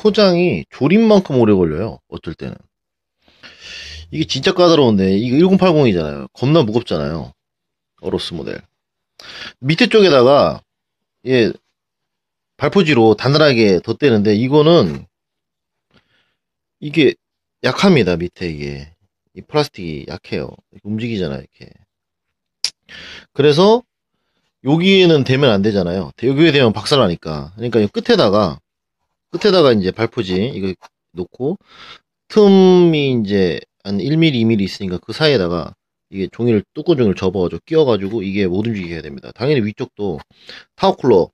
포장이 조립만큼 오래 걸려요. 어쩔 때는. 이게 진짜 까다로운데, 이거 1080이잖아요. 겁나 무겁잖아요. 어로스 모델. 밑에 쪽에다가, 예, 발포지로 단단하게 덧대는데, 이거는, 이게 약합니다. 밑에 이게. 이 플라스틱이 약해요. 움직이잖아요. 이렇게. 그래서, 여기에는 대면 안 되잖아요. 여기에 대면 박살나니까. 그러니까 이 끝에다가 이제 발포지, 이거 놓고, 틈이 이제 한 1mm, 2mm 있으니까 그 사이에다가 이게 뚜껑 종이를 접어가지고 끼워가지고 이게 못 움직이게 해야 됩니다. 당연히 위쪽도 타워쿨러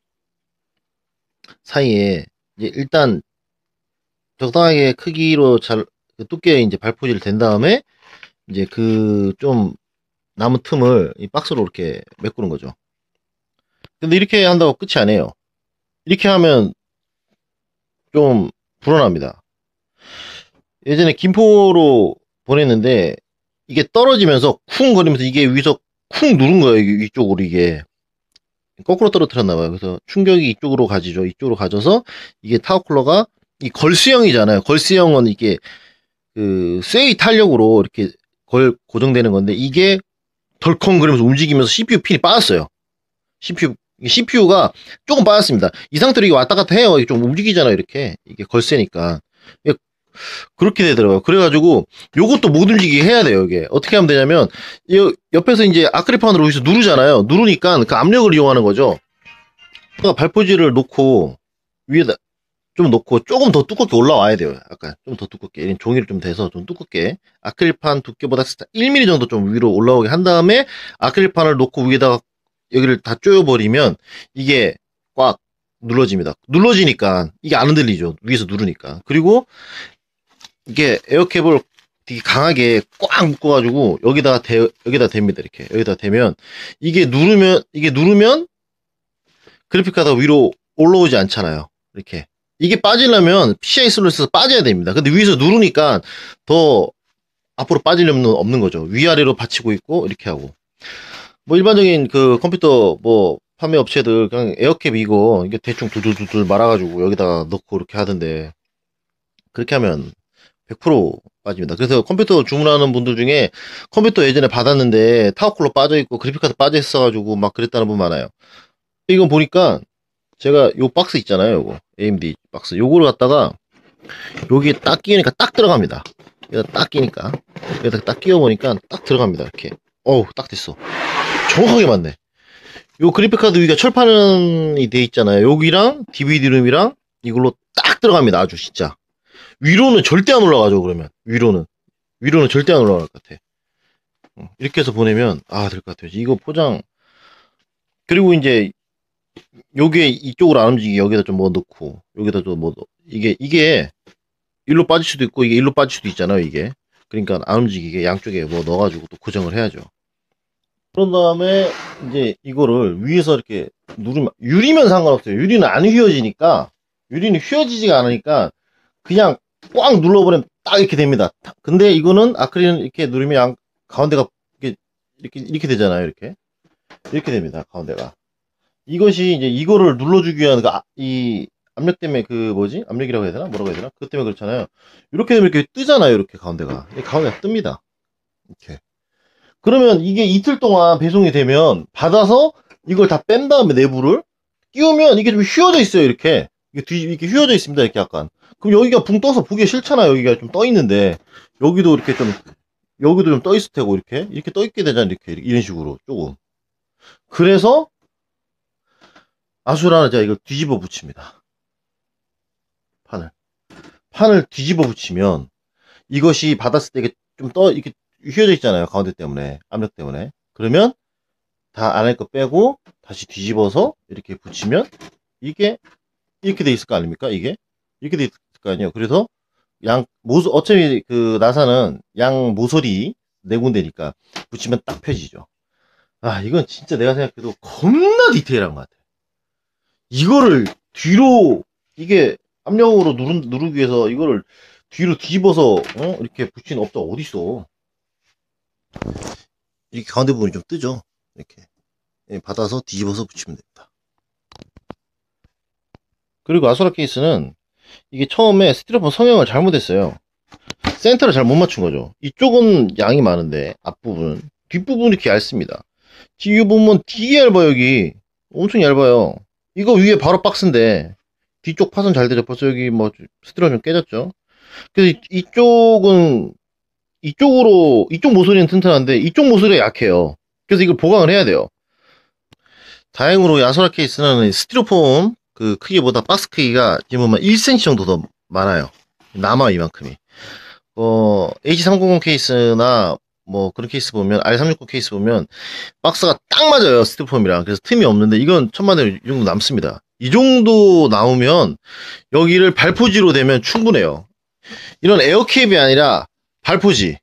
사이에 이제 일단 적당하게 크기로 그 두께 이제 발포지를 댄 다음에 이제 그 좀 남은 틈을 이 박스로 이렇게 메꾸는 거죠. 근데 이렇게 한다고 끝이 아니에요. 이렇게 하면 좀 불안합니다. 예전에 김포로 보냈는데 이게 떨어지면서 쿵 거리면서 이게 위에서 쿵 누른 거예요. 이쪽으로 이게 거꾸로 떨어뜨렸나 봐요. 그래서 충격이 이쪽으로 가지죠. 이쪽으로 가져서 이게 타워쿨러가 이 걸스형이잖아요. 걸스형은 이게 그 쇠의 탄력으로 이렇게 고정되는 건데 이게 덜컹 그러면서 움직이면서 CPU 핀이 빠졌어요. CPU가 조금 빠졌습니다. 이 상태로 이게 왔다 갔다 해요. 이게 좀 움직이잖아요. 이게 걸쇠니까. 그렇게 되더라고요. 그래가지고 요것도 못 움직이게 해야 돼요. 이게 어떻게 하면 되냐면 옆에서 이제 아크릴판으로 여기서 누르잖아요. 누르니까 그 압력을 이용하는 거죠. 그러니까 발포지를 놓고 위에다 좀 놓고 조금 더 두껍게 올라와야 돼요. 약간 좀 더 두껍게 이런 종이를 좀 대서 좀 두껍게 아크릴판 두께보다 1mm 정도 좀 위로 올라오게 한 다음에 아크릴판을 놓고 위에다가 여기를 다 조여버리면 이게 꽉 눌러집니다. 눌러지니까 이게 안 흔들리죠. 위에서 누르니까. 그리고 이게 에어캡을 되게 강하게 꽉 묶어가지고 여기다 댑니다. 이렇게 여기다 대면 이게 누르면 그래픽 카드가 위로 올라오지 않잖아요. 이렇게 이게 빠지려면 PCI 슬롯에서 빠져야 됩니다. 근데 위에서 누르니까 더 앞으로 빠지려면 없는 거죠. 위아래로 받치고 있고 이렇게 하고 뭐 일반적인 그 컴퓨터 뭐 판매 업체들 그냥 에어캡 이게 대충 두들두들 말아가지고 여기다가 넣고 이렇게 하던데 그렇게 하면 100% 빠집니다. 그래서 컴퓨터 주문하는 분들 중에 컴퓨터 예전에 받았는데 타워쿨러 빠져있고 그래픽카드 빠져있어가지고 막 그랬다는 분 많아요. 이건 보니까 제가 요 박스 있잖아요. 요거 AMD 박스 요거를 갖다가 여기에 딱 끼우니까 딱 들어갑니다. 여기다 딱 끼니까 여기다 딱 끼워보니까 딱 들어갑니다. 이렇게 어우 딱 됐어. 정확하게 맞네. 요 그래픽카드 위가 철판이 돼 있잖아요. 여기랑 DVD룸이랑 이걸로 딱 들어갑니다. 아주 진짜 위로는 절대 안 올라가죠. 그러면 위로는 절대 안 올라갈 것 같아. 이렇게 해서 보내면 될 것 같아요. 이거 포장 그리고 이제 요게 이쪽으로 안 움직이게 여기다 좀 뭐 넣고 여기다 좀 뭐 이게 일로 빠질 수도 있고 이게 일로 빠질 수도 있잖아요. 이게 그러니까 안 움직이게 양쪽에 뭐 넣어가지고 또 고정을 해야죠. 그런 다음에 이제 이거를 위에서 이렇게 누르면 유리면 상관없어요. 유리는 안 휘어지니까 유리는 휘어지지가 않으니까 그냥 꽉 눌러버리면 딱 이렇게 됩니다. 근데 이거는 아크릴은 이렇게 누르면 가운데가 이렇게 되잖아요. 이렇게 됩니다. 가운데가. 이것이 이제 이거를 눌러주기 위한 이 압력 때문에 그 뭐지? 압력이라고 해야 되나? 뭐라고 해야 되나? 그것 때문에 그렇잖아요. 이렇게 되면 이렇게 뜨잖아요. 이렇게 가운데가. 가운데가 뜹니다. 이렇게. 그러면 이게 이틀 동안 배송이 되면 받아서 이걸 다 뺀 다음에 내부를 끼우면 이게 좀 휘어져 있어요. 이렇게. 이렇게 휘어져 있습니다. 이렇게 약간. 그럼 여기가 붕 떠서 보기가 싫잖아요. 여기가 좀 떠 있는데 여기도 이렇게 좀 여기도 좀 떠 있을 테고 이렇게 떠 있게 되잖아요. 이렇게 이런 식으로 조금. 그래서 아수라는 제가 이걸 뒤집어 붙입니다. 판을 뒤집어 붙이면 이것이 받았을 때 이게 좀 이렇게 휘어져 있잖아요. 가운데 때문에 압력 때문에. 그러면 다 안에 거 빼고 다시 뒤집어서 이렇게 붙이면 이게 이렇게 돼 있을 거 아닙니까? 이게 이렇게 돼 있을 거 아니에요. 그래서 어차피 그 나사는 양 모서리 네 군데니까 붙이면 딱 펴지죠. 이건 진짜 내가 생각해도 겁나 디테일한 것 같아. 이거를 뒤로 이게 압력으로 누르기 위해서 이거를 뒤로 뒤집어서 이렇게 붙이는 업자가 어딨어. 이렇게 가운데 부분이 좀 뜨죠. 이렇게 받아서 뒤집어서 붙이면 됩니다. 그리고 아수라 케이스는 이게 처음에 스티로폼 성형을 잘못했어요. 센터를 잘 못 맞춘 거죠. 이쪽은 양이 많은데 앞부분, 뒷부분이 이렇게 얇습니다. 뒤에 보면 되게 얇아요. 여기 엄청 얇아요. 이거 위에 바로 박스인데 뒤쪽 파손 잘 되죠. 벌써 여기 뭐 스티로폼 좀 깨졌죠. 그래서 이쪽은 이쪽 모서리는 튼튼한데 이쪽 모서리가 약해요. 그래서 이걸 보강을 해야 돼요. 다행으로 야소라 케이스는 스티로폼 그 크기보다 박스 크기가 지금 보면 1cm 정도 더 많아요. 남아 이만큼이. H300 케이스나 뭐 그런 케이스 보면 R360 케이스 보면 박스가 딱 맞아요. 스티로폼이랑. 그래서 틈이 없는데 이건 천만에 이 정도 남습니다. 이 정도 나오면 여기를 발포지로 되면 충분해요. 이런 에어캡이 아니라 발포지.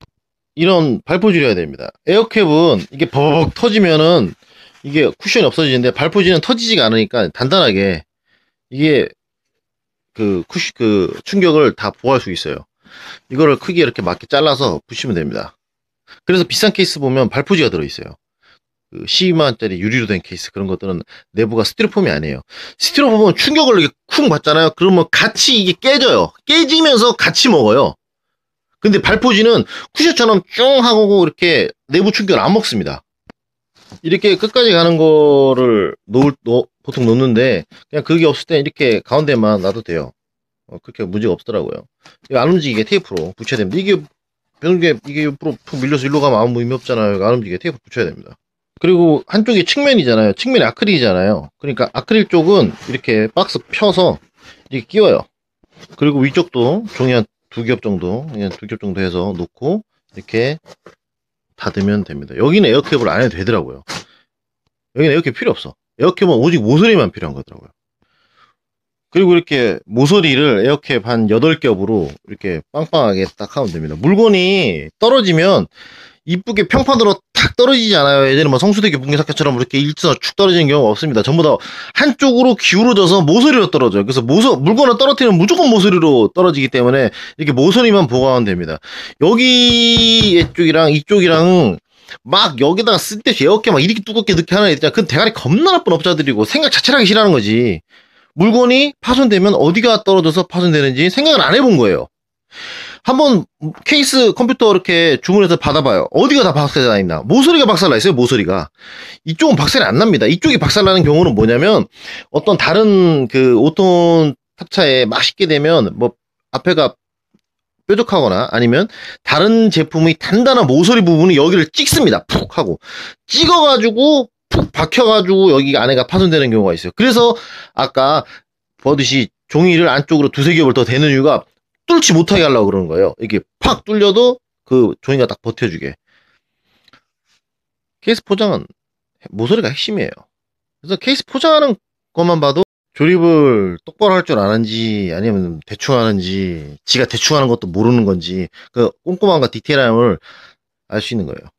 이런 발포지로 해야 됩니다. 에어캡은 이게 버벅 터지면은 이게 쿠션이 없어지는데 발포지는 터지지가 않으니까 단단하게 이게 그 충격을 다 보호할 수 있어요. 이거를 크게 이렇게 맞게 잘라서 붙이면 됩니다. 그래서 비싼 케이스 보면 발포지가 들어있어요. 그 12만원짜리 유리로 된 케이스 그런 것들은 내부가 스티로폼이 아니에요. 스티로폼은 충격을 이렇게 쿵 받잖아요. 그러면 같이 이게 깨져요. 깨지면서 같이 먹어요. 근데 발포지는 쿠션처럼 쭉 하고 이렇게 내부 충격을 안 먹습니다. 이렇게 끝까지 가는 거를 보통 놓는데 그냥 그게 없을 때 이렇게 가운데만 놔도 돼요. 그렇게 문제가 없더라고요. 안 움직이게 테이프로 붙여야 됩니다. 이게 옆으로 푹 밀려서 일로 가면 아무 의미 없잖아요. 안 움직이게 테이프 붙여야 됩니다. 그리고 한쪽이 측면이잖아요. 측면이 아크릴이잖아요. 그러니까 아크릴 쪽은 이렇게 박스 펴서 이렇게 끼워요. 그리고 위쪽도 종이 한 2겹 정도, 그냥 2겹 정도 해서 놓고 이렇게 닫으면 됩니다. 여기는 에어캡을 안 해도 되더라고요. 여기는 에어캡 필요 없어. 에어캡은 오직 모서리만 필요한 거더라고요. 그리고 이렇게 모서리를 에어캡 한 8겹으로 이렇게 빵빵하게 딱 하면 됩니다. 물건이 떨어지면 이쁘게 평판으로 탁 떨어지지 않아요. 예전에 뭐 성수대교 붕괴사건처럼 이렇게 일자로 축 떨어지는 경우가 없습니다. 전부 다 한쪽으로 기울어져서 모서리로 떨어져요. 그래서 물건을 떨어뜨리면 무조건 모서리로 떨어지기 때문에 이렇게 모서리만 보강하면 됩니다. 여기 이쪽이랑 이쪽이랑 막 여기다가 쓸데없이 에어캡 막 이렇게 두껍게 넣게 하는 애 있잖아. 그건 대가리 겁나 나쁜 업자들이고 생각 자체를 하기 싫어하는 거지. 물건이 파손되면 어디가 떨어져서 파손되는지 생각을 안 해본 거예요. 한번 케이스 컴퓨터 이렇게 주문해서 받아봐요. 어디가 다 박살나 있나? 모서리가 박살나 있어요. 모서리가. 이쪽은 박살이 안 납니다. 이쪽이 박살나는 경우는 뭐냐면 어떤 다른 그 5톤 탑차에 막 싣게 되면 뭐 앞에가 뾰족하거나 아니면 다른 제품의 단단한 모서리 부분이 여기를 찍습니다. 푹 하고 찍어가지고 푹 박혀가지고 여기 안에가 파손되는 경우가 있어요. 그래서 아까 보듯이 종이를 안쪽으로 2-3겹을 더 대는 이유가 뚫지 못하게 하려고 그러는 거예요. 이게 팍 뚫려도 그 종이가 딱 버텨주게. 케이스 포장은 모서리가 핵심이에요. 그래서 케이스 포장하는 것만 봐도 조립을 똑바로 할 줄 아는지 아니면 대충 하는지 지가 대충 하는 것도 모르는 건지 그 꼼꼼함과 디테일함을 알 수 있는 거예요.